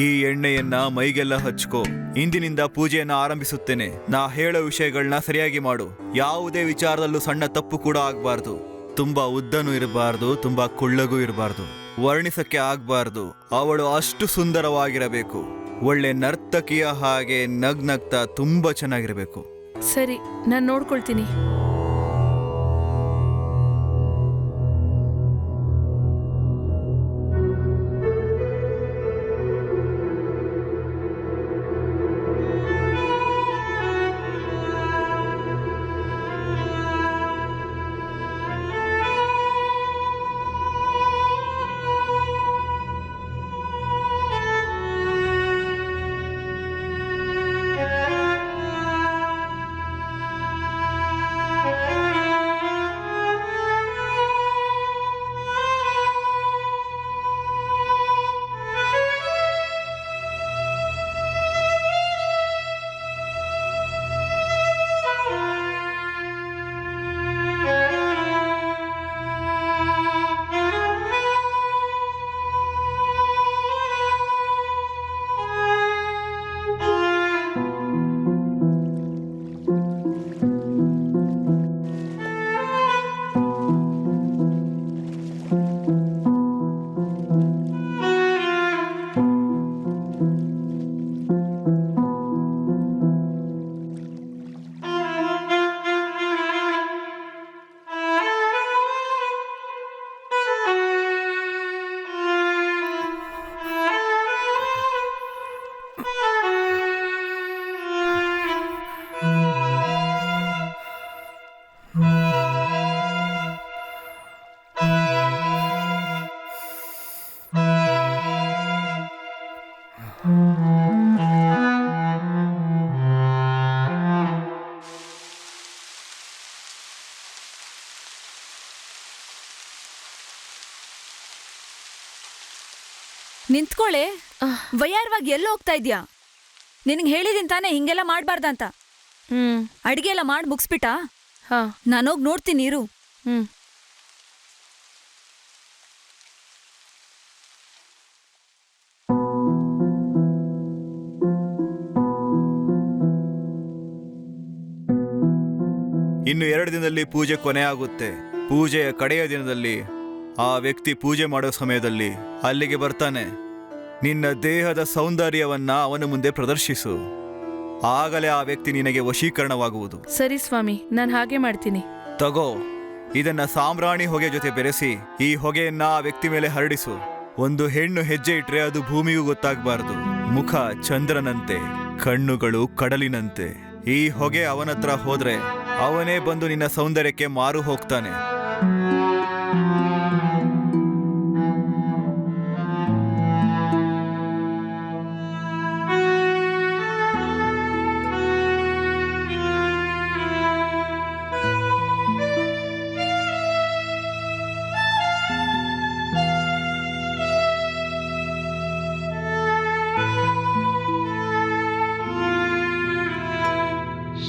ಈ ಎಣ್ಣೆಯನ್ನ ಮೈಗೆಲ್ಲ ಹಚ್ಕೋ. ಇಂದಿನಿಂದ ಪೂಜೆಯನ್ನ ಆರಂಭಿಸುತ್ತೇನೆ. ನಾ ಹೇಳೋ ವಿಷಯಗಳನ್ನ ಸರಿಯಾಗಿ ಮಾಡು. ಯಾವುದೇ ವಿಚಾರದಲ್ಲೂ ಸಣ್ಣ ತಪ್ಪು ಕೂಡ ಆಗ್ಬಾರ್ದು. ತುಂಬಾ ಉದ್ದನೂ ಇರಬಾರ್ದು, ತುಂಬಾ ಕುಳ್ಳಗೂ ಇರಬಾರ್ದು, ವರ್ಣಿಸಕ್ಕೆ ಆಗ್ಬಾರ್ದು. ಅವಳು ಅಷ್ಟು ಸುಂದರವಾಗಿರಬೇಕು. ಒಳ್ಳೆ ನರ್ತಕಿಯ ಹಾಗೆ ನಗ್ನಗ್ತಾ ತುಂಬಾ ಚೆನ್ನಾಗಿರ್ಬೇಕು. ಸರಿ, ನಾನು ನೋಡ್ಕೊಳ್ತೀನಿ. ನಿಂತ್ಕೊಳ್ಳೆ. ವಯ್ಯಾರವಾಗಿ ಎಲ್ಲ ಹೋಗ್ತಾ ಇದ್ಯಾ? ನಿನಗೆ ಹೇಳಿದೀನಿ ತಾನೇ ಹಿಂಗೆಲ್ಲ ಮಾಡ್ಬಾರ್ದಂತ. ಅಡಿಗೆ ಎಲ್ಲ ಮಾಡಿ ಮುಗಿಸ್ಬಿಟ್ಟಾ? ನಾನೋಗಿ ನೋಡ್ತೀನಿ ಇರು. ಇನ್ನು 2 ದಿನದಲ್ಲಿ ಪೂಜೆ ಕೊನೆ ಆಗುತ್ತೆ. ಪೂಜೆಯ ಕಡೆಯ ದಿನದಲ್ಲಿ ಆ ವ್ಯಕ್ತಿ ಪೂಜೆ ಮಾಡೋ ಸಮಯದಲ್ಲಿ ಅಲ್ಲಿಗೆ ಬರ್ತಾನೆ. ನಿನ್ನ ದೇಹದ ಸೌಂದರ್ಯವನ್ನ ಅವನ ಮುಂದೆ ಪ್ರದರ್ಶಿಸು. ಆಗಲೇ ಆ ವ್ಯಕ್ತಿ ನಿನಗೆ ವಶೀಕರಣವಾಗುವುದು. ಸರಿ ಸ್ವಾಮಿ, ನಾನು ಹಾಗೆ ಮಾಡ್ತೀನಿ. ತಗೋ, ಇದನ್ನ ಸಾಂಬ್ರಾಣಿ ಹೊಗೆ ಜೊತೆ ಬೆರೆಸಿ ಈ ಹೊಗೆಯನ್ನ ಆ ವ್ಯಕ್ತಿ ಮೇಲೆ ಹರಡಿಸು. ಒಂದು ಹೆಣ್ಣು ಹೆಜ್ಜೆ ಇಟ್ರೆ ಅದು ಭೂಮಿಗೂ ಗೊತ್ತಾಗಬಾರದು. ಮುಖ ಚಂದ್ರನಂತೆ, ಕಣ್ಣುಗಳು ಕಡಲಿನಂತೆ. ಈ ಹೊಗೆ ಅವನತ್ರ ಹೋದ್ರೆ ಅವನೇ ಬಂದು ನಿನ್ನ ಸೌಂದರ್ಯಕ್ಕೆ ಮಾರು ಹೋಗ್ತಾನೆ.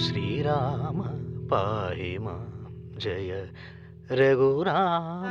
ಶ್ರೀರಾಮ ಪಾಹಿ ಮಾಂ ಜಯ ರಘುರಾಮ.